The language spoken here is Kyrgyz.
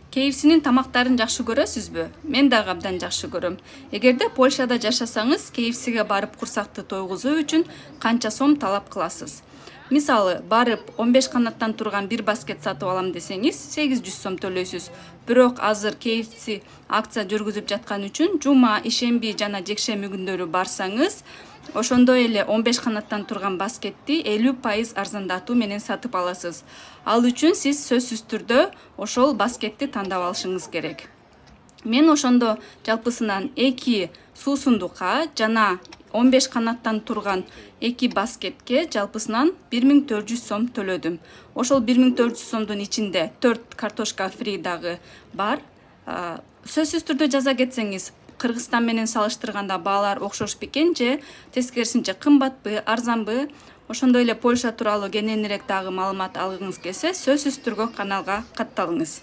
KFC'nin тамактарын жакшы көрөсүзбү? Мен дагы абдан жакшы көрөм. Эгерде Польшада жашасаңыз, KFC'ге барып курсакты тойгузуу үчүн канча сом талап кыласыз? Мисалы, барып 15 канаттан турган бир баскет сатып алам десеңиз, 800 сом төлөйсүз. Бирок азыр KFC акция жүргүзүп жаткан үчүн жума, ишемби жана жекшемби күндөрү барсаңыз, ошондой эле 15 канаттан турган баскетти 50% арзандатуу менен сатып аласыз. Ал үчүн сиз сөзсүз түрдө ошол баскетти тандап алышыңыз керек. Мен ошондо жалпысынан 2 суусундукка жана 15 канаттан турган 2 баскетке жалпысынан 1400 сом төлөдүм. Ошол 1400 сомдун ичинде 4 картошка фри дагы бар. Сөзсүз түрдө жаза кетсеңиз, Кыргызстан менен салыштырганда баалар окшош бекен же тескерисинче кымбатпы, арзанбы? Ошондой эле Польша тууралуу кененирээк дагы маалымат алгыңыз келсе, сөзсүз түрдө каналга катталыңыз.